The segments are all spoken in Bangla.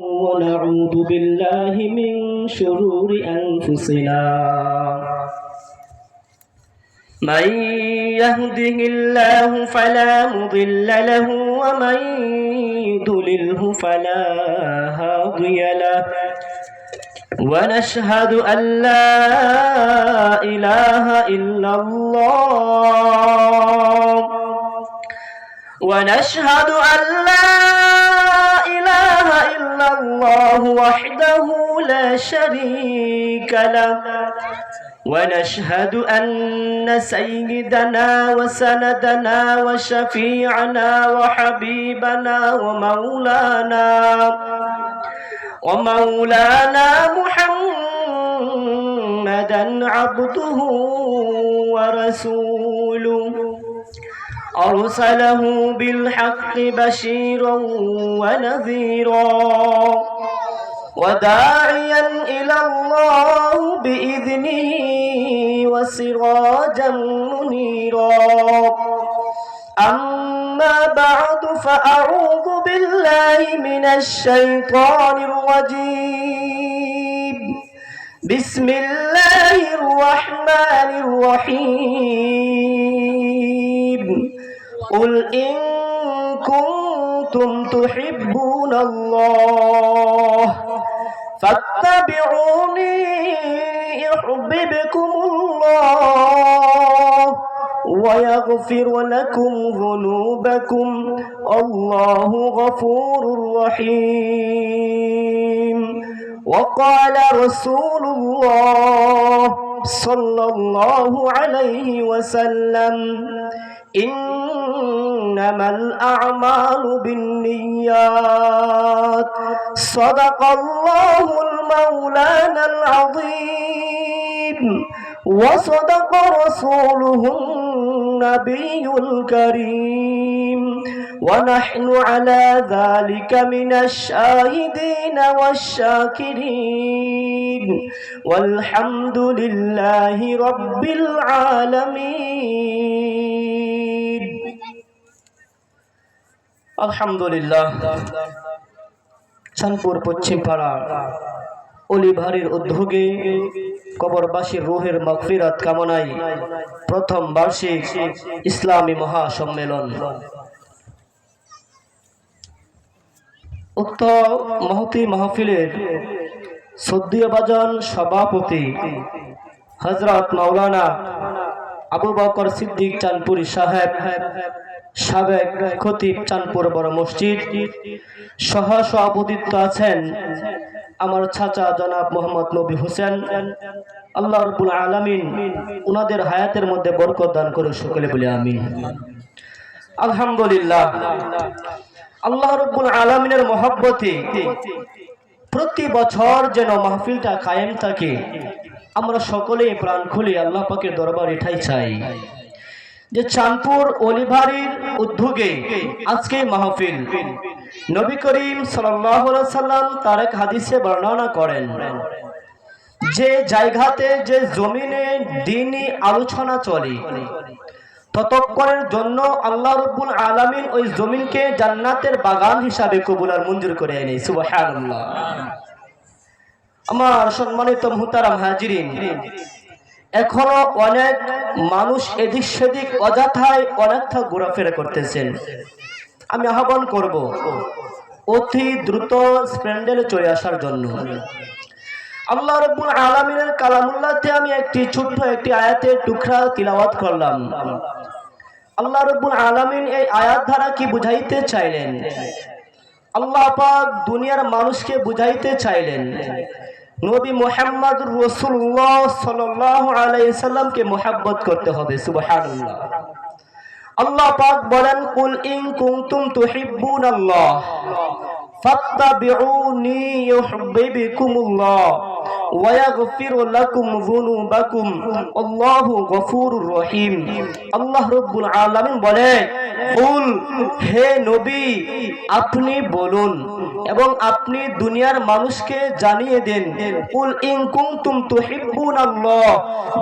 ونعوذ بالله من شرور أنفسنا من يهده الله فلا مضل له ومن يضلله فلا هادي له ونشهد أن لا إله إلا الله ونشهد أن لا إله إلا الله وحده لا شريك له ونشهد أن سيدنا وسندنا وشفيعنا وحبيبنا ومولانا محمدا عبده ورسوله أرسله بالحق بشيرا ونذيرا وداعيا إلى الله بإذنه وسراجا منيرا أما بعد فأعوذ بالله من الشيطان الرجيم بسم الله الرحمن الرحيم قل إن كنتم تحبون الله فاتبعوني يحببكم الله ويغفر لكم ذنوبكم الله غفور رحيم وقال رسول الله صلى الله عليه وسلم إنما الأعمال بالنيات صدق الله المولانا العظيم وصدق رسوله النبي الكريم ونحن على ذلك من الشاهدين والشاكرين والحمد لله رب العالمين আলহামদুলিল্লাহ চাঁদপুর পশ্চিম পাড়া অলিভারির উদ্যোগে কবরবাসীর রুহের মাগফিরাত কামনায় প্রথম বার্ষিক ইসলামী মহাসম্মেলন। উক্ত মহতি মাহফিলের শ্রদ্ধেয় বাজান সভাপতি হযরত মাওলানা আবু বকর সিদ্দিক চাঁদপুরি সাহেব, সাবেক খতিব চাঁদপুর বড় মসজিদ, সহ সভাপতিত্ব আছেন আমার চাচা জনাব মোহাম্মদ নবী হোসেন। আল্লাহ রাব্বুল আলামিন উনাদের হায়াতের মধ্যে বরকত দান করুন, সকলে বলি আমিন। আলহামদুলিল্লাহ, আল্লাহ রাব্বুল আলামিনের মহব্বতে প্রতি বছর যেন মাহফিলটা কায়েম থাকে, আমরা সকলেই প্রাণ খুলে আল্লাহ পাকের দরবারে ঠাই চাই যে চাঁদপুর অলিভারির উদ্যোগে আজকে মাহফিল। নবী করিম সাল্লাল্লাহু আলাইহি সাল্লাম তার এক হাদিসে বর্ণনা করেন যে জায়গাতে, যে জমিনে দ্বীনি আলোচনা চলে, ততক্ষণের জন্য আল্লাহ রাব্বুল আলামিন ওই জমিনকে জান্নাতের বাগান হিসাবে কবুল আর মঞ্জুর করে নেয়। সুবহানাল্লাহ। আমার সম্মানিত মুহতারাম হাজিরিন, এখনো অনেক মানুষ এদিক সেদিক অযথায় অনেকটা ঘোরাফেরা করতেছেন। আমি আহ্বান করব অতি দ্রুত প্যান্ডেলে চলে আসার জন্য। আল্লাহ রাব্বুল আলামিনের কালামুল্লাহতে আমি ছোট্ট একটি আয়াতের টুকরা তিলাওয়াত করলাম। আল্লাহ রাব্বুল আলামিন এই আয়াত দ্বারা কি বুঝাইতে চাইলেন? আল্লাহ পাক দুনিয়ার মানুষকে বুঝাইতে চাইলেন নবী মুহাম্মদুর রাসূলুল্লাহ সাল্লাল্লাহু আলাইহি সাল্লামকে মুহাব্বত করতে হবে। সুবহানাল্লাহ। আল্লাহ পাক বলেন, কুল ইন কুনতুম তুহিব্বুনাল্লাহ ফাত্তাবিউনি ইউহিব্বুকুমুল্লাহ ওয়া ইয়াগফির লাকুম যুনুবাকুম আল্লাহু গফুরুর রহিম। আল্লাহ রাব্বুল আলামিন বলেন, কুল, হে নবী আপনি বলুন এবং আপনি দুনিয়ার মানুষকে জানিয়ে দেন, কুল ইন কুনতুম তুহিব্বুনাল্লাহ,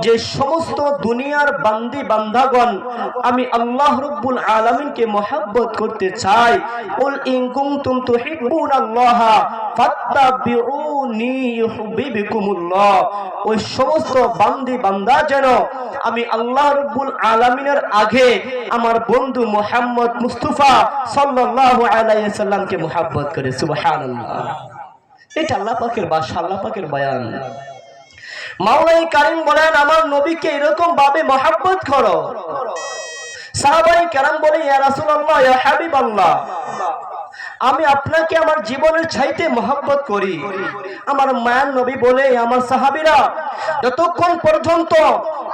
যে সমস্ত দুনিয়ার বান্দি বান্দাগণ আমি আল্লাহ রাব্বুল আলামিনকে মহব্বত করতে চাই, কুল ইন কুনতুম তুহিব্বুনাল্লাহ ফাত্তাবিউনি ইউহিব্বুকুমুল্লাহ, ওই সমস্ত বান্দি বান্দা যেন আমি আল্লাহ রাব্বুল আলামিনের আগে আমার বন্ধু মুহাম্মদ মুস্তাফা সাল্লাল্লাহু আলাইহি সাল্লামকে মহব্বত করে। সুবহানাল্লাহ, এটা আল্লাহ পাকের ভাষা, আল্লাহ পাকের বয়ান। মাওলাই কারীম বলেন আমার নবীকে এরকম ভাবে মহব্বত করো। সাহাবায়ে কেরাম বলে ইয়া রাসূলুল্লাহ, ইয়া হাবিবাল্লাহ, আমি আপনাকে আমার জীবনের চাইতে মহব্বত করি। আমার মায়ার নবী বলে, আমার সাহাবীরা, যতক্ষণ পর্যন্ত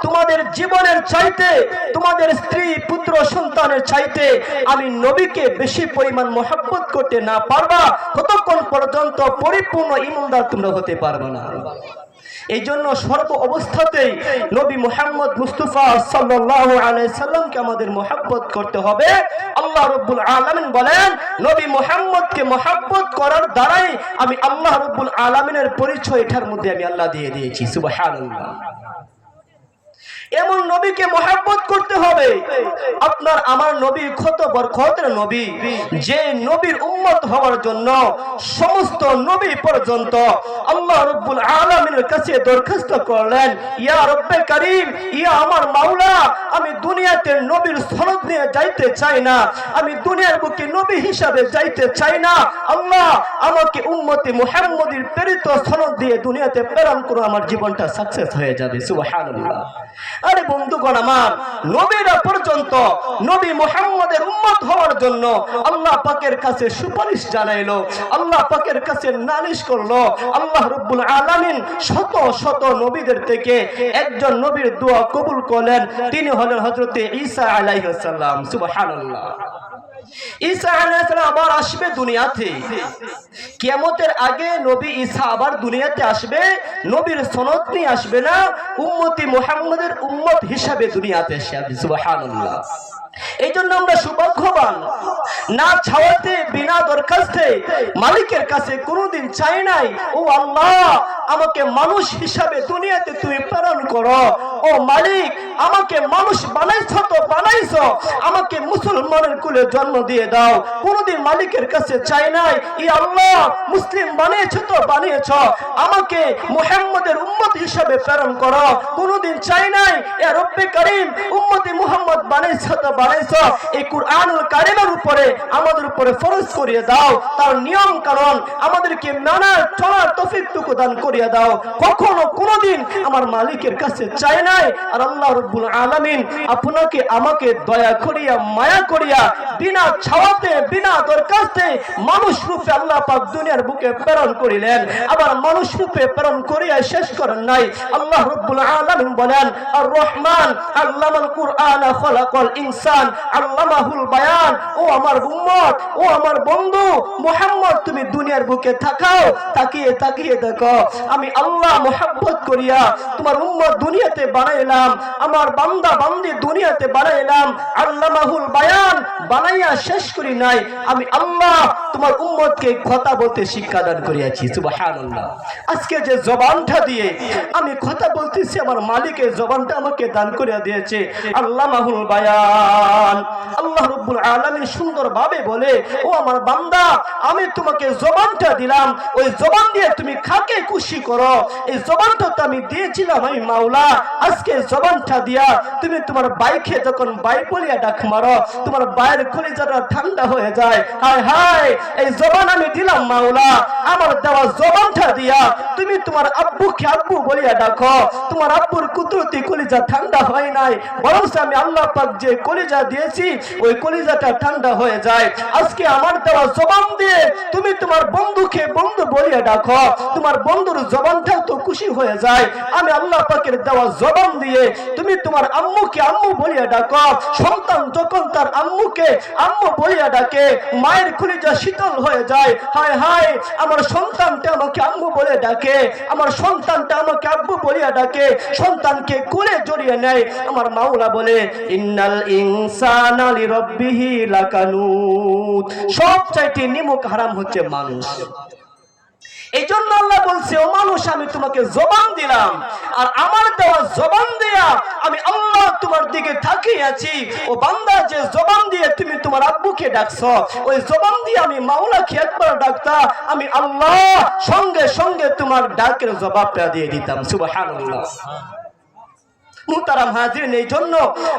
তোমাদের জীবনের চাইতে, তোমাদের স্ত্রী পুত্র সন্তানের চাইতে আমি নবীকে বেশি পরিমাণ মহব্বত করতে না পারবা, ততক্ষণ পর্যন্ত পরিপূর্ণ ঈমানদার তোমরা হতে পারবে না। এই জন্য সর্ব অবস্থাতেই নবী মুহাম্মদ মুস্তাফা সাল্লাল্লাহু আলাইহি সাল্লামকে আমাদের মহব্বত করতে হবে। আল্লাহ রাব্বুল আলামিন বলেন নবী মুহাম্মদকে মহব্বত করার দ্বারাই আমি আল্লাহ রাব্বুল আলামিনের পরিচয় এটার মধ্যে আমি আল্লাহ দিয়ে দিয়েছি। সুবহানাল্লাহ, এমন নবীকে মহব্বত করতে হবে। আপনার আমার নবী কত বরকতের নবী, যে নবীর উম্মত হওয়ার জন্য সমস্ত নবী পর্যন্ত আল্লাহ রাব্বুল আলামিনের কাছে দরখাস্ত করলেন, ইয়া রব্বে কারীম, ইয়া আমার মাওলা, আমি দুনিয়াতে নবীর সনদ নিয়ে যাইতে চাই না, আমি দুনিয়ার বুকে নবী হিসাবে যাইতে চাই না, আল্লাহ আমাকে উম্মতে মুহাম্মদীর প্রেরিত সনদ দিয়ে দুনিয়াতে প্রেরণ করো, আমার জীবনটা সাকসেস হয়ে যাবে। সুবহানাল্লাহ। আরে বন্ধুগণ আমার, নবীরা পর্যন্ত নবী মুহাম্মদের উম্মত হওয়ার জন্য আল্লাহ পাকের কাছে সুপারিশ জানাইলো, আল্লাহ পাকের কাছে নালিশ করলো। আল্লাহ রাব্বুল আলামিন শত শত নবীদের থেকে একজন নবীর দোয়া কবুল করলেন, তিনি হলেন হযরতে ঈসা আলাইহিস সালাম। সুবহানাল্লাহ। ঈসা আলাইহিস সালাম আবার আসবে দুনিয়াতে, কিয়ামতের আগে নবী ঈসা আবার দুনিয়াতে আসবে, নবীর সনদ নিয়ে আসবে না, উম্মতি মুহাম্মদের উম্মত হিসাবে দুনিয়াতে আসবে। সুবহানাল্লাহ। এই জন্য আমরা সৌভাগ্যবান, না চাওয়াতে বিনা দরখাস্তে মালিকের কাছে কোনোদিন চাই নাই, ও আল্লাহ আমাকে মানুষ হিসাবে দুনিয়াতে তুমি প্রেরণ করো, ও মালিক আমাকে মানুষ বানাইছো তো বানাইছো, আমাকে মুসলমানের কুলে জন্ম দিয়ে দাও। কোনোদিন মালিকের কাছে চাই নাই, ই আল্লাহ মুসলিম বানিয়েছো তো বানিয়েছো, আমাকে মুহাম্মদের উম্মত হিসাবে প্রেরণ করো। কোনোদিন চাই নাই এ রব্বে কারীম উম্মতে মুহাম্মদ বানাইছো তো বানাইছো, এই কুরআনুল কারীমের উপরে আমাদের উপরে ফরজ করিয়ে দাও, তার নিয়ম কানুন আমাদেরকে মানার চলার তৌফিকটুকু দান করিয়ে দাও। কখনো কোনোদিন আমার মালিকের কাছে চাই নাই। আর আল্লাহ রাব্বুল আলামিন আপনাকে আমাকে দয়া করিয়া মায়া করিয়া বিনা চাওয়াতে বিনা দরখাস্তে মানুষ রূপে আল্লাহ পাক দুনিয়ার বুকে প্রেরণ করিলেন, আবার মানুষ রূপে প্রেরণ করিয়া শেষ করেন নাই। আল্লাহ রাব্বুল আলামিন বলেন, আর রহমান আল্লামাল কুরআন খালাকাল ইনসান আল্লামাহুল বায়ান। ও আমার উম্মত, ও আমার বন্ধু মুহাম্মদ, তুমি দুনিয়ার বুকে থাকাও, তাকিয়ে তাকিয়ে দেখো আমি আল্লাহ মুহাব্বত করিয়া তোমার উম্মত দুনিয়াতে বানাইলাম, আমার বান্দা বান্দি দুনিয়াতে বানাইলাম, আল্লামাহুল বায়ান বানাইয়া শেষ করি নাই, আমি আল্লাহ তোমার উম্মতকে কথা বলতে শিক্ষা দান করিয়াছি। সুবহানাল্লাহ। আজকে যে জবানটা দিয়ে আমি কথা বলতেছি, আমার মালিকের জবানটা আমাকে দান করিয়া দিয়েছে আল্লামাহুল বায়ান। আল্লাহ রাব্বুল আলামিন সুন্দরভাবে বলে, ও আমার বান্দা আমি তোমাকে জবানটা দিলাম, ওই জবান দিয়ে তুমি কাকে খুশি করো, এই জবানটা তো আমি দিয়েছিলাম আমি মাওলা। আজকে জবানটা দিয়া তুমি তোমার বাইকে যখন বাই বলিয়া ডাক মারো, তোমার বাইয়ের কলিজাটা ঠান্ডা হয়ে যায়। হায় হায়, এই জবান আমি দিলাম মাওলা, আমার দেওয়া জবানটা দিয়া তুমি তোমার আব্বুকে আব্বু বলিয়া ডাকো, তোমার আব্বুর কুদরতি কলিজা ঠান্ডা হয় নাই, বরং আমি আল্লাহ পাক যে কলিজা দিয়েছি ওই কলিজাটা ঠান্ডা হয়ে যায়। আজকে আমার দেওয়া জবান দিয়ে তুমি তোমার বন্ধুকে বন্ধু বলিয়া ডাকো, তোমার বন্ধুর জবানটাও তো খুশি হয়ে যায়। আমি আল্লাহ পাকের দেওয়া জবান দিয়ে তুমি তোমার আম্মুকে আম্মু বলিয়া ডাকো। সন্তান যখন তার আম্মুকে আম্মু বলিয়া ডাকে, মায়ের কলিজা শীতল হয়ে যায়। হায় হায়, আমার সন্তানটা আমাকে আম্মু বলে ডাকে, আমার সন্তানটা আমাকে আব্বু বলিয়া ডাকে, সন্তানকে কোলে জড়িয়ে নেয়। আমার মাওলা বলে, ইন্নাল ইনসানা লিরাব্বিহি লাকানুত। সবচাইতে নিমক হারাম হচ্ছে মানুষ। এই জন্য আল্লাহ বলছে, ও মানুষ, আমি তোমাকে জবান দিলাম, আর আমার দেওয়া জবান দিয়া আমি আল্লাহ তোমার দিকে তাকিয়ে আছি। ও বান্দা, যে জবান দিয়ে তুমি তোমার আব্বুকে ডাকছো, ওই জবান দিয়ে আমি মাওলাকে একবার ডাকতা, আমি আল্লাহ সঙ্গে সঙ্গে তোমার ডাকের জবাবটা দিয়ে দিতাম। সুবহানাল্লাহ। মুহতারাম হাজিরিন, এই জন্য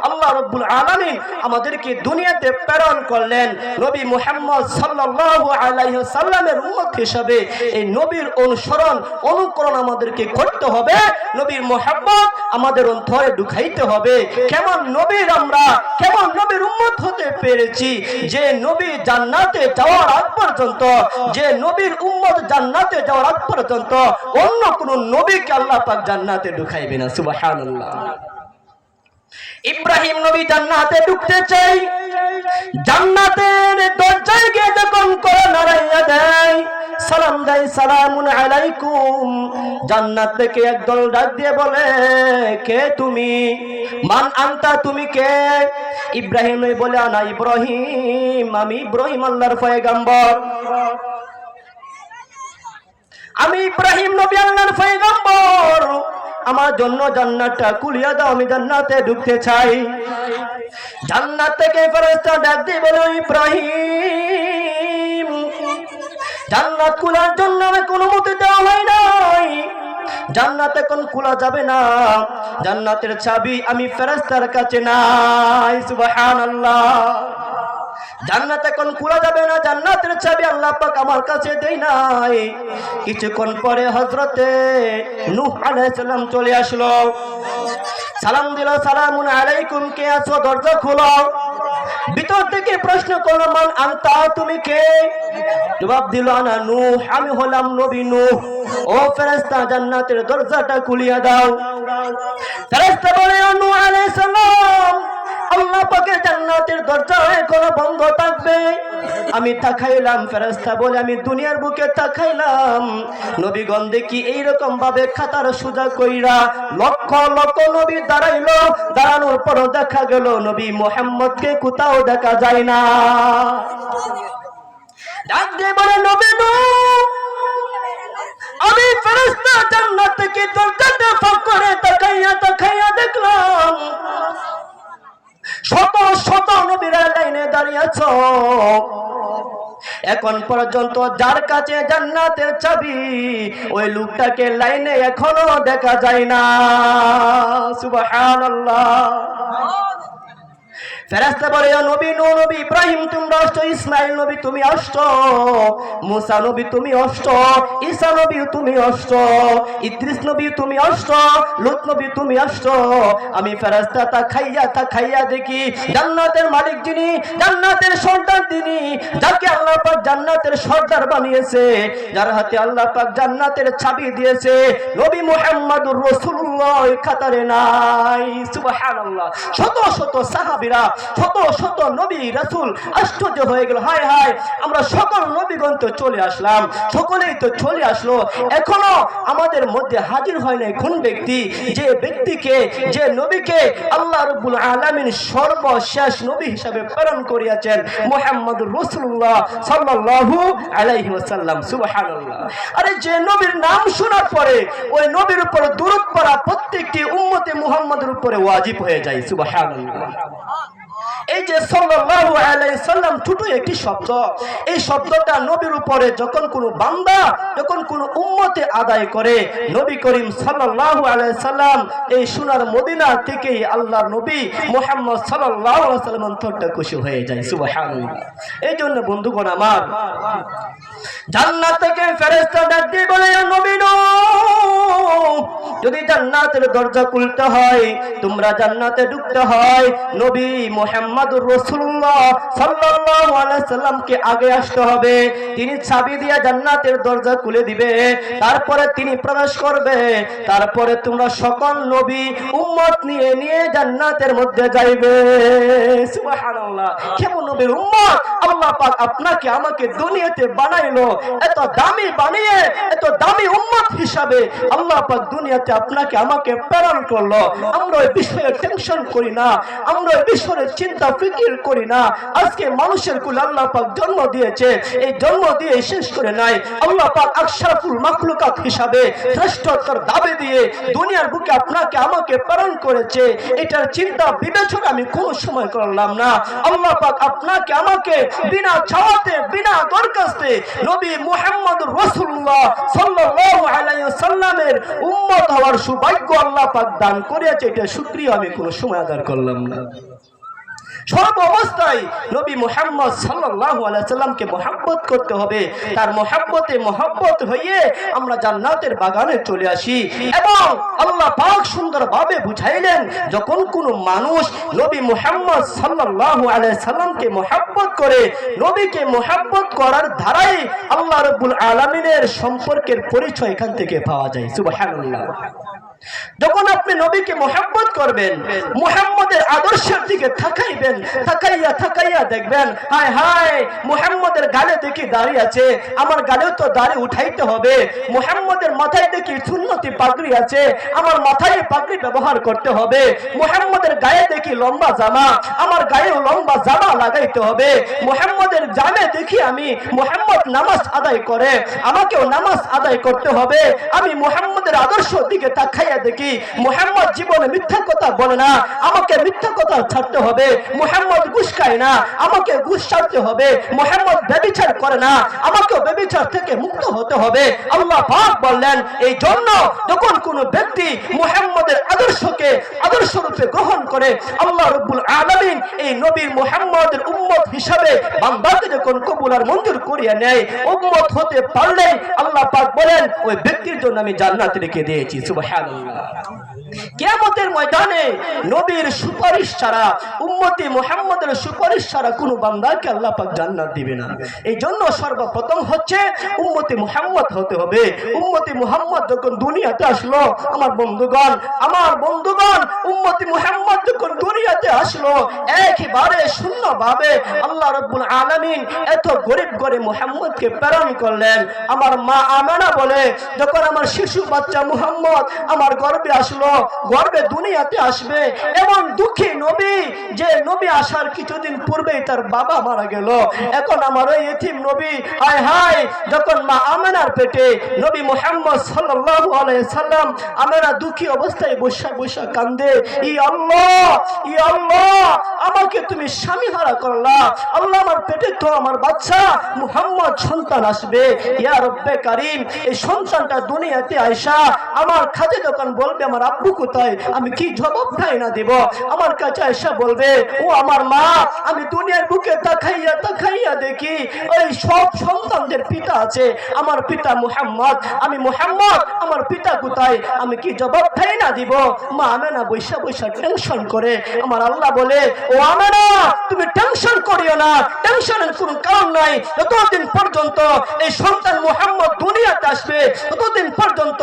আল্লাহ রাব্বুল আলামিন আমাদেরকে দুনিয়াতে প্রেরণ করলেন। নবী মুহাম্মদ সাল্লাল্লাহু আলাইহি ওয়াসাল্লামের উম্মত হিসেবে এই নবীর অনুসরণ অনুকরণ আমাদেরকে করতে হবে। নবীর মুহাব্বত আমাদের অন্তরে ঢুকাইতে হবে। কেমন নবীর আমরা, কেমন নবীর উম্মত হতে পেরেছি, যে নবী জান্নাতে যাওয়ার আগ পর্যন্ত, যে নবীর উম্মত জান্নাতে যাওয়ার আগ পর্যন্ত অন্য কোন নবীকে আল্লাহ পাক জান্নাতে ঢুকাইবে না। সুবহানাল্লাহ। ইব্রাহিম নবী জান্নাতে ঢুকতে চাই, জান্নাতের দরজায় গিয়ে যখন করে নাড়াইয়া দেয়, সালাম দেয়, সালামুন আলাইকুম, জান্নাত থেকে একদল ডাক দিয়ে বলে, কে তুমি? মান আনতা, তুমি কে? ইব্রাহিম নবী বলে, আনা ইব্রাহিম, আমি ইব্রাহিম আল্লাহর পয়গম্বর, আমি ইব্রাহিম নবী আল্লাহর পয়গম্বর, আমার জন্য জান্নাতটা খুলিয়া দাও, আমি জান্নাতে ঢুকতে চাই। জান্নাত থেকে ফেরেশতা ডাক দিয়ে বলে, ইব্রাহিম, জান্নাত খোলার জন্য আমাকে অনুমতি দেওয়া হয় নাই, জান্নাত এখন খোলা যাবে না, জান্নাতের চাবি আমি ফেরেশতার কাছে নাই। সুবহানাল্লাহ। জান্নাত এখন খোলা যাবে না, জান্নাতের চাবি আল্লাহ পাক আমার কাছে দেই নাই। কিছুক্ষণ পরে হযরতে নূহ আলাইহিস সালাম চলে আসলো, সালাম দিল, সালামুন আলাইকুম, কে আছো? দরজা খোলো। ভিতর থেকে প্রশ্ন করলো, মান আনতা, তুমি কে? জবাব দিল, আনা নূহ, আমি হলাম নবী নূহ। ও ফেরেশতা, জান্নাতের দরজাটা খুলিয়া দাও। ফেরেশতা বলে, নূহ আলাইহিস সালাম, আল্লাহ পাকের জান্নাতের দরজা এখনো বন্ধ থাকবে। আমি তাকাইলাম, ফেরেশতা বলে, আমি দুনিয়ার বুকে তাকাইলাম, নবীগণ দেখি এইরকম ভাবে খাতার সোজা কইরা লক্ষ লক্ষ নবী দাঁড়াইলো, দাঁড়ানোর পর দেখা গেল নবী মুহাম্মদকে কোথাও দেখা যায় না। ডাক দিয়ে বলে, নবী নূহ, আমি ফেরেশতা জান্নাত থেকে দরজাটা ফাঁক করে তাকাইয়া দেখলাম শত শত নবীরা লাইনে দাঁড়িয়ে আছো, এখন পর্যন্ত যার কাছে জান্নাতের চাবি, ওই লোকটাকে লাইনে এখনো দেখা যায় না। সুবহানাল্লাহ। ফেরেশতা বলে, নবী নূহ, নবী ইব্রাহিম তোমরা আসছো, ইসমাইল নবী তুমি আসছো, মুসা নবী তুমি আসছো, ঈসা নবী তুমি আসছো, ইদ্রিস নবী তুমি আসছো, লূত নবী তুমি আসছো। আমি ফেরেশতা তাকাইয়া দেখি জান্নাতের মালিক যিনি, জান্নাতের সর্দার তিনি, যাকে আল্লাহ পাক জান্নাতের সর্দার বানিয়েছে, যার হাতে আল্লাহ পাক জান্নাতের চাবি দিয়েছে, নবী মুহাম্মদুর রাসূলুল্লাহ কাতারে নাই। সুবহানাল্লাহ। শত শত সাহাবীরা, শত শত নবী রাসূল আশ্চর্য হয়ে গেল, হায় হায়, আমরা সকল নবীগণ তো চলে আসলাম, সকলেই তো চলে আসলো, এখনো আমাদের মধ্যে হাজির হয় নাই কোন ব্যক্তি, যে ব্যক্তিকে, যে নবীকে আল্লাহ রাব্বুল আলামিন সর্বশেষ নবী হিসেবে প্রেরণ করিয়াছেন, মুহাম্মদুর রাসূলুল্লাহ সাল্লাল্লাহু আলাইহি ওয়াসাল্লাম। সুবহানাল্লাহ। আরে যে নবীর নাম শোনার পরে ওই নবীর উপর দুরূদ পড়া প্রত্যেকটি উম্মতে মুহাম্মদের উপরে ওয়াজিব হয়ে যায়। সুবহানাল্লাহ। এই যে সাল্লাল্লাহু আলাইহি সাল্লাম ছোট একটি শব্দ, এই শব্দটা নবীর উপরে যখন কোনো বান্দা, যখন কোনো উম্মতে আদায় করে, নবী করিম সাল্লাল্লাহু আলাইহি সাল্লাম এই সোনার মদিনা থেকে আল্লাহর নবী মুহাম্মদ সাল্লাল্লাহু আলাইহি সাল্লাম অন্তরটা খুশি হয়ে যায়। সুবহানাল্লাহ। এই জন্য বন্ধুগণ আমার, জান্নাত থেকে ফেরেশতা ডাক দিয়ে বলে, নবী নূহ, যদি জান্নাতের দরজা খুলতে হয়, তোমরা জান্নাতে ঢুকতে হয়, নবী মুহাম্মদুর রাসূলুল্লাহ সাল্লাল্লাহু আলাইহি সাল্লামকে আগে আসতে হবে। তিনি চাবি দিয়ে জান্নাতের দরজা খুলে দিবে, তারপরে তিনি প্রবেশ করবে, তারপরে তোমরা সকল নবী উম্মত নিয়ে নিয়ে জান্নাতের মধ্যে যাইবে। সুবহানাল্লাহ। কেমন নবীর উম্মত! আল্লাহ পাক আপনাকে আমাকে দুনিয়াতে বানাইলো, এত দামি বানিয়ে এত দামি উম্মত হিসাবে আল্লাহ পাক দুনিয়াতে আপনাকে আমাকে প্রেরণ করলো। আমরা ওই বিষয়ে টেনশন করি না, আমরা ওই বিষয়ে চিন্তা ফিকির করি না। আজকে মানুষের কুল আল্লাহ পাক জন্ম দিয়েছে, এই জন্ম দিয়ে শেষ করে নাই। আল্লাহ পাক আশরাফুল মাখলুকাত হিসাবে শ্রেষ্ঠত্বের দাবি দিয়ে দুনিয়ার বুকে আপনাকে আমাকে প্রেরণ করেছে। এটার চিন্তা বিবেচনা আমি কোন সময় করলাম না। আল্লাহ পাক আপনাকে আমাকে বিনা চাওয়াতে বিনা দরখাস্তে নবী মুহাম্মদুর রাসূলুল্লাহ সাল্লাল্লাহু আলাইহি ওয়াসাল্লামের উম্মত হওয়ার সৌভাগ্য আল্লাহ পাক দান করেছে। এটা শুকরিয়া আমি কোন সময় আদায় করলাম না। সর্ব অবস্থায় নবী মুহাম্মদ সাল্লাল্লাহু আলাইহি সাল্লামকে মহব্বত করতে হবে। তার মহব্বতে মহব্বত হয়ে আমরা জান্নাতের বাগানে চলে আসি। এবং আল্লাহ পাক সুন্দরভাবে বুঝাইলেন, যখন কোনো মানুষ নবী মুহাম্মদ সাল্লাল্লাহু আলাইহি সাল্লামকে মহব্বত করে, নবীকে মহব্বত করার ধারায় আল্লাহ রাব্বুল আলামিনের সম্পর্কের পরিচয় এখান থেকে পাওয়া যায়। সুবহানাল্লাহ। যখন আপনি নবীকে মহব্বত করবেন, মুহাম্মদের আদর্শের দিকে তাকাইবেন, তাকাইয়া তাকাইয়া দেখবেন, হায় হায় মুহাম্মদের গালে দেখি দাড়ি আছে, আমার গালেও তো দাড়ি উঠাইতে হবে। মুহাম্মদের মাথায় দেখি সুন্নতি পাগড়ি আছে, আমার মাথায় পাগড়ি ব্যবহার করতে হবে। মুহাম্মদের গায়ে দেখি লম্বা জামা, আমার গায়েও লম্বা জামা লাগাইতে হবে। মুহাম্মদের জামে দেখি আমি মুহাম্মদ নামাজ আদায় করে, আমাকেও নামাজ আদায় করতে হবে। আমি মুহাম্মদের আদর্শ দিকে তাকাইয়া দেখি মুহাম্মদ জীবনে মিথ্যা কথা বলে না, আমাকে মিথ্যা কথা ছাড়তে হবে। মুহাম্মদ ঘুষ খায় না, আমাকে ঘুষ ছাড়তে হবে। মুহাম্মদ ব্যভিচার করে না, আমাকেও ব্যভিচার থেকে মুক্ত হতে হবে। আল্লাহ পাক বললেন, এই জন্য যখন কোন ব্যক্তি মুহাম্মদের আদর্শকে আদর্শ রূপে গ্রহণ করে, আল্লাহ রাব্বুল আলামিন এই নবীর মুহাম্মদের উম্মত হিসাবে বান্দাকে যখন কবুল আর মঞ্জুর করিয়া নেয়, উম্মত হতে পারলে আল্লাহ পাক বলেন, ওই ব্যক্তির জন্য আমি জান্নাত রেখে দিয়েছি। সুবহানাল্লাহ। কিয়ামতের ময়দানে নবীর সুপারিশ ছাড়া, উম্মতি মুহাম্মদের সুপারিশ ছাড়া কোন বান্দাকে আল্লাহ পাক জান্নাত দিবে না। এই জন্য সর্বপ্রথম হচ্ছে উম্মতি মুহাম্মদ হতে হবে। উম্মতি মুহাম্মদ যখন দুনিয়াতে আসলো, আমার বন্ধুগণ উম্মতি মুহাম্মদ যখন দুনিয়াতে আসলো, একেবারে শূন্যভাবে আল্লাহ রাব্বুল আলামিন এত গরিব করে মুহাম্মদকে প্রেরণ করলেন। আমার মা আমেনা বলে, যখন আমার শিশু বাচ্চা মুহাম্মদ আমার গর্ভে আসলো, গর্ভে দুনিয়াতে আসবে এমন দুঃখী নবী, যে নবী আসার কিছুদিন পূর্বেই তার বাবা মারা গেল। এখন আমার ওই ইতিম নবী, হায় হায়, যখন মা আমেনার পেটে নবী মুহাম্মদ সাল্লাল্লাহু আলাইহি সাল্লাম, আমেনা দুঃখী অবস্থায় বসা বসা কান্দে, ই আল্লাহ, ই আল্লাহ, আমাকে তুমি স্বামী হারা করলা। আল্লাহ, আমার পেটে তো আমার বাচ্চা মুহাম্মদ সন্তান আসবে, ইয়া রব্বে কারীম, এই সন্তানটা দুনিয়াতে আইসা আমার কাছে যখন বলবে আমার আব্বু কোথায়, আমি কি জবাব না দেব? আমার কাছে আইসা বলবে, ও আমার মা, আমি দুনিয়ার বুকে তাকাইয়া তাকাইয়া দেখি ওই সব সন্তানদের পিতা আছে, আমার পিতা মুহাম্মদ, আমি মুহাম্মদ, আমার পিতা কোথায়, আমি কি জবাব না দিব? মা আমেনা বৈশা বৈশা টেনশন করে। আমার আল্লাহ বলে, ও আমেনা, তুমি টেনশন করিও না, টেনশনের কোনো কারণ নাই। যতদিন পর্যন্ত এই সন্তান মুহাম্মদ দুনিয়াতে আসবে, ততদিন পর্যন্ত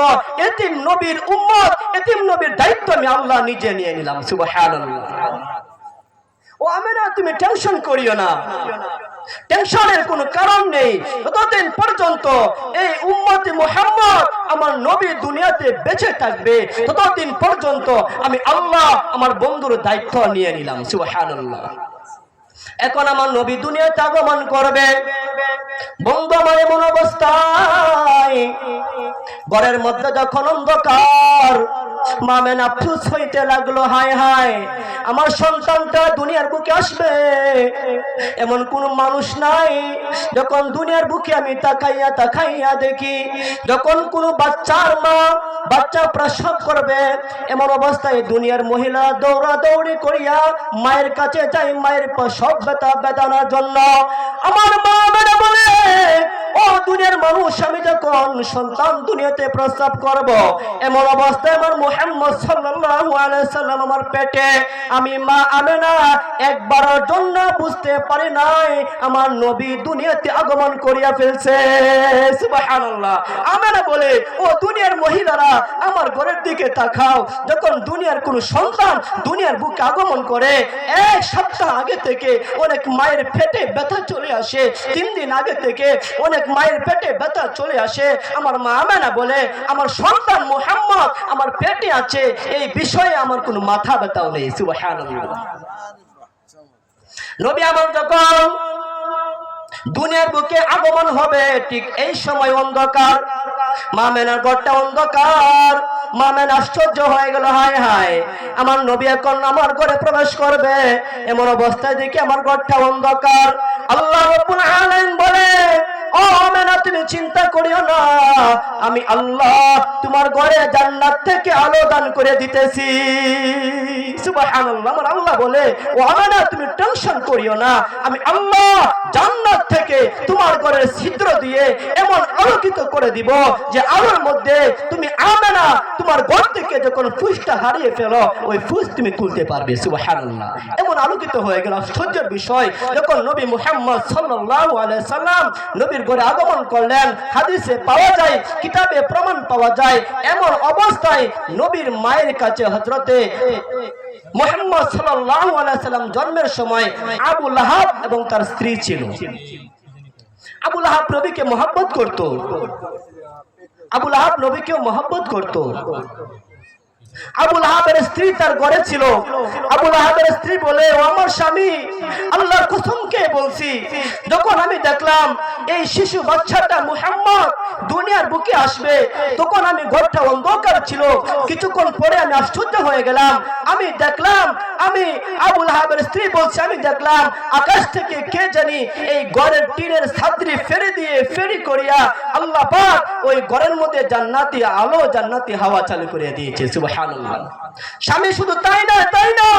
এতিম নবীর উম্মত, এতিম নবীর দায়িত্ব আমি আল্লাহ নিজে নিয়ে নিলাম। সুবহানাল্লাহ। ও আমেনা, তুমি টেনশন করিও না, টেনশনের কোনো কারণ নেই। ততদিন পর্যন্ত এই উম্মতে মুহাম্মদ আমার নবী দুনিয়াতে বেঁচে থাকবে, ততদিন পর্যন্ত আমি আল্লাহ আমার বন্ধুর দায়িত্ব নিয়ে নিলাম। সুবহানাল্লাহ। এখন আমার নবী দুনিয়াতে আগমন করবে, বন্ধু আমার এমন অবস্থায়, ঘরের মধ্যে যখন অন্ধকার, মামেন আফসোস হইতে লাগলো, হায় হায়, আমার সন্তানটা দুনিয়ার বুকে আসবে এমন কোন মানুষ নাই। যখন দুনিয়ার বুকে আমি তাকাইয়া তাকাইয়া দেখি, যখন কোন বাচ্চার মা বাচ্চা প্রসব করবে, এমন অবস্থায় দুনিয়ার মহিলা দৌড়া দৌড়ি করিয়া মায়ের কাছে যাই, মায়ের প্রসব বেদনার জন্য। আমার মা বলে, ও দুনিয়ার মানুষ, আমি যখন সন্তান দুনিয়াতে প্রস্তাব করব, এমন অবস্থায় আমার মুহাম্মদ সাল্লাল্লাহু আলাইহি সাল্লাম আমার পেটে, আমি মা আমেনা একবারের জন্য বুঝতে পারি নাই আমার নবী দুনিয়াতে আগমন করিয়া ফেলছে। সুবহানাল্লাহ। আমেনা বলে, ও দুনিয়ার মহিলারা আমার ঘরের দিকে তাকাও, যখন দুনিয়ার কোন সন্তান দুনিয়ার বুকে আগমন করে, এক সপ্তাহ আগে থেকে অনেক মায়ের পেটে ব্যথা চলে আসে, 3 দিন আগে থেকে অনেক মায়ের পেটে ব্যথা চলে আসে। আমার মা আমেনা বলে, আমার সন্তান মুহাম্মদ আমার পেটে আছে, এই বিষয়ে আমার কোনো মাথা ব্যথাও নেই। সুবহানাল্লাহ। নবী আমার যখন দুনিয়ার বুকে আগমন হবে, ঠিক এই সময় অন্ধকার, মা আমেনার ঘরটা অন্ধকার। মা আমেনা আশ্চর্য হয়ে গেল, হায় হায়, আমার নবী এখন আমার ঘরে প্রবেশ করবে, এমন অবস্থায় দেখি আমার ঘরটা অন্ধকার। আল্লাহ রাব্বুল আলামিন বলে, ও আমেনা তুমি চিন্তা করিও না, আমি আল্লাহ তোমার ঘরে জান্নাত থেকে আলো দান করে দিতেছি। সুবহানাল্লাহ। আমার আল্লাহ বলে, ও আমেনা তুমি টেনশন করিও না, আমি আল্লাহ জান্নাত থেকে তোমার ঘরের ছিদ্র দিয়ে এমন আলোকিত করে দিব যে আলোর মধ্যে তুমি আমেনা তোমার ঘর থেকে যখন ফুসটা হারিয়ে ফেলো, ওই ফুস তুমি তুলতে পারবে। সুবহানাল্লাহ। এমন আলোকিত হয়ে গেল। আশ্চর্যের বিষয়, যখন নবী মুহাম্মদ সাল্লাল্লাহু আলাইহি সাল্লাম নবীর ঘরে আগমন করলেন, হাদিসে পাওয়া যায়, কিতাবে প্রমাণ পাওয়া যায়, এমন অবস্থায় নবীর মায়ের কাছে হযরতে মুহাম্মদ সাল্লাল্লাহু আলাইহি সাল্লাম জন্মের সময় আবু লাহাব এবং তার স্ত্রী ছিল। আবু লাহাব নবীকে মহব্বত করত, আবু লাহাব নবীকেও মহব্বত করত। আবু লাহাবের স্ত্রী তার ঘরে ছিল। আবু লাহাবের স্ত্রী বলে, ও আমার স্বামী, আল্লাহর কসমকে বলছি, যখন আমি দেখলাম এই শিশু বাচ্চাটা মুহাম্মদ দুনিয়ার বুকে আসবে, তখন আমি ঘরটা অন্ধকার ছিল, কিছুক্ষণ পরে আমি আশ্চর্য হয়ে গেলাম, আমি দেখলাম, আমি আবু লাহাবের স্ত্রী বলছি, আমি দেখলাম আকাশ থেকে কে জানি এই ঘরের টিনের ছাদরি ফেরি করিয়া আল্লাহ পাক ওই ঘরের মধ্যে জান্নাতি আলো, জান্নাতি হাওয়া চালু করে দিয়েছে। সুবহানাল্লাহ। স্বামী শুধু তাই না,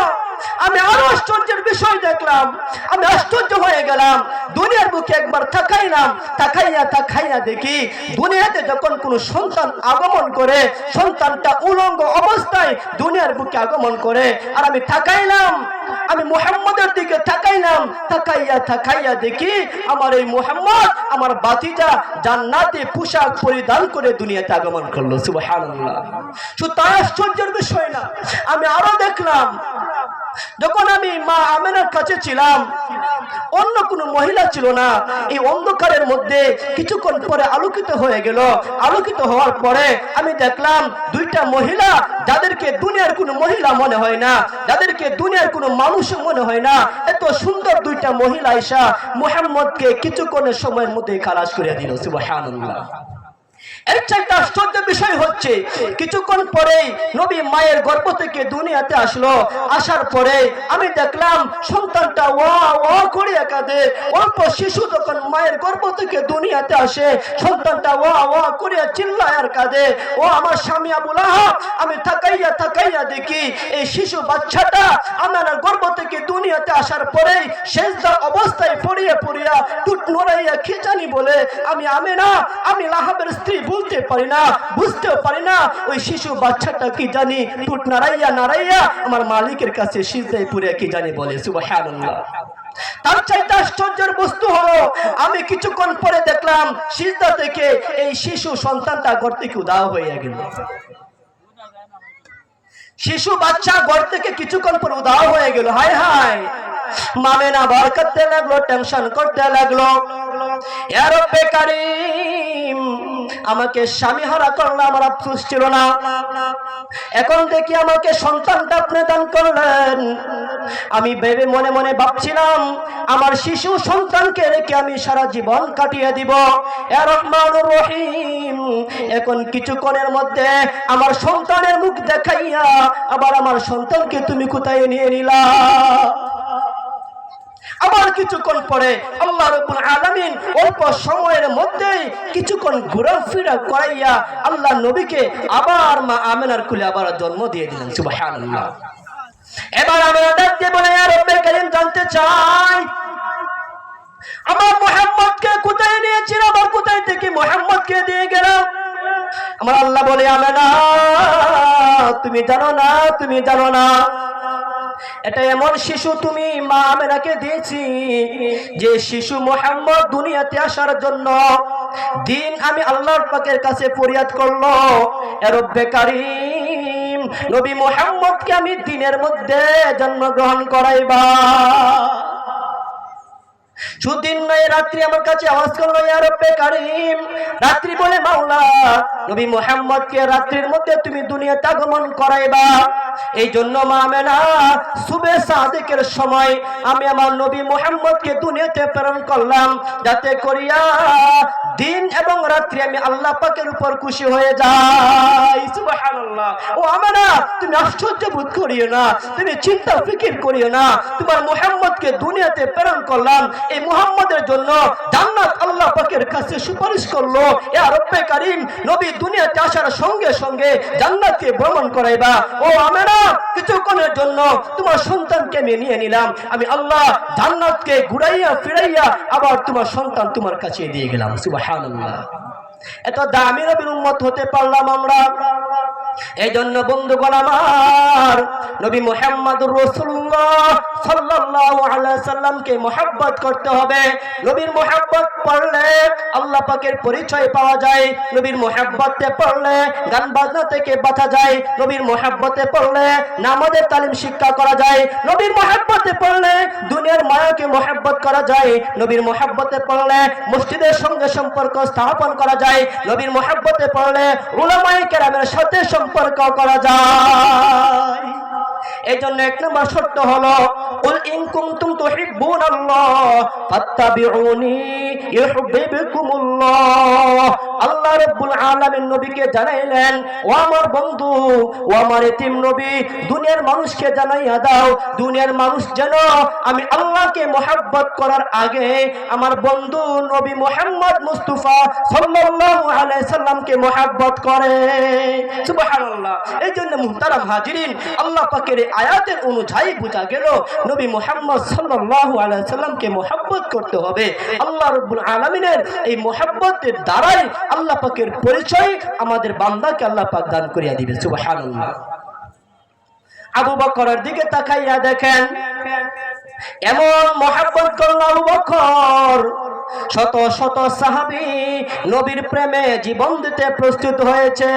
আমি আরো আশ্চর্যের বিষয় দেখলাম, আমি আশ্চর্য হয়ে গেলাম। দুনিয়ার বুকে একবার তাকাইয়া দেখি, দুনিয়াতে যখন কোন সন্তান আগমন করে, সন্তানটা উলঙ্গ অবস্থায় দুনিয়ার বুকে আগমন করে, আর আমি তাকাইলাম, আমি মুহাম্মদের দিকে তাকাইলাম, তাকাইয়া দেখি আমার এই মুহাম্মদ, আমার বাতিজা জান্নাতে পোশাক পরিধান করে দুনিয়াতে আগমন করলো। সুবহানাল্লাহ। শুধু তাই আশ্চর্যের বিষয় না, আমি আরো দেখলাম, যখন আমি মা আমেনার কাছে ছিলাম, অন্য কোনো মহিলা ছিল না। এই অন্ধকারের মধ্যে কিছুক্ষণ পরে আলোকিত হয়ে গেল। আলোকিত হওয়ার পরে আমি দেখলাম দুইটা মহিলা, যাদেরকে দুনিয়ার কোনো মহিলা মনে হয় না, যাদেরকে দুনিয়ার কোনো মানুষ মনে হয় না, এত সুন্দর দুইটা মহিলা আয়েশা মুহাম্মদকে কিছুক্ষণের সময়ের মধ্যে খালাস করে দিল। সুবহানাল্লাহ। এর চাইতে আশ্চর্য বিষয় হচ্ছে, কিছুক্ষণ পরেই নবী মায়ের গর্ভ থেকে দুনিয়াতে আসলো। আসার পরে আমি দেখলাম সন্তানটা ওয়া ওয়া করে কাঁদে। অল্প শিশু যখন মায়ের গর্ভ থেকে দুনিয়াতে আসে, সন্তানটা ওয়া ওয়া করে চিল্লায় আর কাঁদে। ও আমার স্বামী আবু লাহাব, আমি তাকাইয়া দেখি এই শিশু বাচ্চাটা আমার গর্ভ থেকে দুনিয়াতে আসার পরে সেজদা অবস্থায় পড়িয়া টুট নড়াইয়া খিজানি বলে, আমি আমেনা, আমি লাহাবের স্ত্রী বলতে পারি না, বুঝতেও পারি না ওই শিশু বাচ্চাটা কি জানি টুট নাড়াইয়া আমার মালিকের কাছে সিজদায় পড়ে কি জানি বলে। সুবহানাল্লাহ। তার চাইতে আশ্চর্যের বস্তু হলো, আমি কিছুক্ষণ পরে দেখলাম সিজদা থেকে এই শিশু সন্তানটা ঘর থেকে উধাও হয়ে গেল। শিশু বাচ্চা ঘর থেকে কিছুক্ষণ পর উধাও হয়ে গেল। হায় হায়, মা আমেনা ভয় করতে লাগলো, টেনশন করতে লাগলো, ইয়া রব্বে কারীম, আমাকে স্বামী হারা করলো, আমার আফসোস ছিল না, এখন দেখি আমাকে সন্তানটা আপনি দান করলেন। আমি ভেবে মনে মনে ভাবছিলাম, আমার শিশু সন্তানকে রেখে আমি সারা জীবন কাটিয়ে দিব। ইয়া রহমানুর রহিম, এখন কিছুক্ষণের মধ্যে আমার সন্তানের মুখ দেখাইয়া আবার আমার সন্তানকে তুমি কোথায় নিয়ে নিলা। আবার কিছুক্ষণ পরে আল্লাহ রাব্বুল আলামিন অল্প সময়ের মধ্যেই কিছুক্ষণ ঘোরাফেরা করাইয়া আল্লাহ নবীকে আবার মা আমেনার কোলে আবার জন্ম দিয়ে দিলেন। সুবহানাল্লাহ। এবার আমেনা ডাকতে বলে, ইয়া রব্বে কারীম, জানতে চাই আমার মুহাম্মদকে কোথায় নিয়েছিল, আমার কোথায় থেকে মুহাম্মদকে দিয়ে গেল? আমার আল্লাহ বলে, আমেনা তুমি জানো না, তুমি জানো না, এটা এমন শিশু তুমি মা আমেনাকে দিয়েছি, যে শিশু মুহাম্মদ দুনিয়াতে আসার জন্য দিন আমি আল্লাহর পাকের কাছে ফরিয়াদ করলো, এ রব্বে কারীম নবী মুহাম্মদকে আমি দিনের মধ্যে জন্মগ্রহণ করাইবা। সুদিন নয় রাত্রি আমার কাছে আওয়াজ করলো, ইয়া রব্বে কারীম, রাত্রি বলে মাওলা নবী মুহাম্মদকে রাত্রির মধ্যে তুমি দুনিয়াতে আগমন করাইবা। এই জন্য মা আমেনা সুবে সাদিকের সময় আমি আমার নবী মুহাম্মদকে দুনিয়াতে প্রেরণ করলাম, যাতে করিয়া দিন এবং রাত্রি আমি আল্লাহ পাকের উপর খুশি হয়ে যাই। সুবহানাল্লাহ। ও আমেনা, তুমি আশ্চর্য বোধ করিও না, তুমি চিন্তা ফিকির করিও না, তোমার মুহাম্মদকে দুনিয়াতে প্রেরণ করলাম, এই মুহাম্মদের জন্য জান্নাত আল্লাহ পাকের কাছে সুপারিশ করলো, ইয়া রব্বে কারীম নবী দুনিয়াতে আসার সঙ্গে সঙ্গে জান্নাতকে ভ্রমণ করাইবা। ও আমেনা, কিছুক্ষণের জন্য তোমার সন্তানকে আমি নিয়ে নিলাম, আমি আল্লাহ জান্নাতকে ঘুরাইয়া ফিরাইয়া আবার তোমার সন্তান তোমার কাছে দিয়ে গেলাম। সুবহানাল্লাহ। এত দামি নবীর উম্মত হতে পারলাম আমরা। এই জন্য বন্ধুগণ আমার, নবী মুহাম্মদুর রাসূলুল্লাহ সাল্লাল্লাহু আলাইহি সাল্লামকে মুহাব্বত করতে হবে। নবীর মুহাব্বত পড়লে আল্লাহ পাকের পরিচয় পাওয়া যায়, নবীর মুহাব্বতে পড়লে গান বাজনা থেকে বাঁচা যায়, নবীর মুহাব্বতে পড়লে নামাজের তালিম শিক্ষা করা যায়, নবীর মুহাব্বতে পড়লে দুনিয়ার মায়াকে মুহাব্বত করা যায়, নবীর মুহাব্বতে পড়লে মসজিদের সঙ্গে সম্পর্ক স্থাপন করা যায়, নবীর মুহাব্বতে পড়লে উলামায়ে কেরামের সাথে সম্পর্ক করা যায়। এই জন্য এক নম্বর শর্ত হলো, কুল ইন কুনতুম তুহিব্বুনাল্লাহ ফাত্তাবিউনি ইউহিব্বুকুমুল্লাহ। আল্লাহ রাব্বুল আলামিন নবীকে জানাইলেন, ও আমার বন্ধু, ও আমার এতিম নবী, দুনিয়ার মানুষকে জানাইয়া দাও, দুনিয়ার মানুষ যেন আমি আল্লাহকে মুহাব্বত করার আগে আমার বন্ধু নবী মুহাম্মদ মুস্তাফা সাল্লাল্লাহু আলাইহি সাল্লামকে মুহাব্বত করে। সুবহানাল্লাহ। এই জন্য মুহতারাম হাজিরিন, আল্লাহ পাকের আয়াতের অনুযায়ী বোঝা গেল নবী মুহাম্মদ সাল্লাল্লাহু আলাইহি সাল্লামকে মুহাব্বত করতে হবে। আল্লাহ রাব্বুল আলামিনের এই মুহাব্বতের দ্বারাই আল্লাহ পাকের পরিচয় আমাদের বান্দাকে আল্লাহ পাক দান করিয়া দিবেন। সুবহানাল্লাহ। আবু বকরের দিকে তাকাইয়া দেখেন, এমন মুহাব্বত করল আবু বকর, শত শত সাহাবী নবীর প্রেমে জীবন দিতে প্রস্তুত হয়েছে।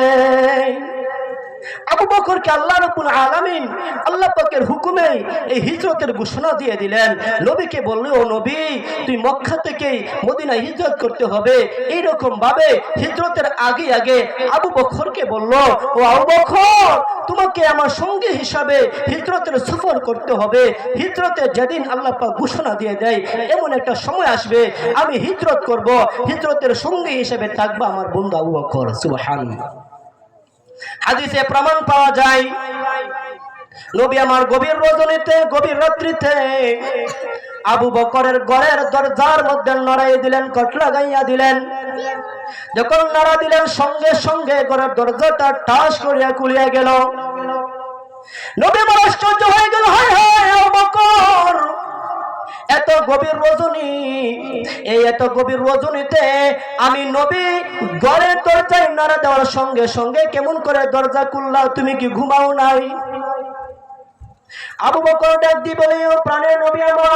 আবু বকরকে আল্লাহ রাব্বুল আলামিন আল্লাহ পাকের হুকুমে এই হিজরতের ঘোষণা দিয়ে দিলেন। নবীকে বলল, ও নবী, তুই মক্কা থেকে মদিনায় হিজরত করতে হবে। এই রকম ভাবে হিজরতের আগে আগে আবু বকরকে বলল, ও আবু বকর, তোমাকে আমার সঙ্গী হিসাবে হিজরতের সফর করতে হবে। হিজরতে যেদিন আল্লাহ পাক ঘোষণা দিয়ে দেয় এমন একটা সময় আসবে আমি হিজরত করব, হিজরতের সঙ্গী হিসেবে থাকবে আমার বন্ধু আবু বকর। সুবহানাল্লাহ। হাদিসে প্রমাণ পাওয়া যায়, নবী আমার গভীর রজনীতে, গভীর রাত্রিতে আবু বকরের ঘরের দরজার মধ্যে নাড়াই দিলেন, কট লাগাইয়া দিলেন। যখন নাড়া দিলেন সঙ্গে সঙ্গে ঘরের দরজাটা ঠাস করিয়া খুলিয়া গেল। নবী আমার আশ্চর্য হয়ে গেল, হায় হায় আবু বকর, এত গভীর রজনী, এই এত গভীর রজনীতে আমি নবী ঘরের দরজায় নাড়া দেওয়ার সঙ্গে সঙ্গে কেমন করে দরজা খুললা? তুমি কি ঘুমাও নাই? আবু বকর ডাক দিয়ে বলে, ও প্রাণের নবী আমার,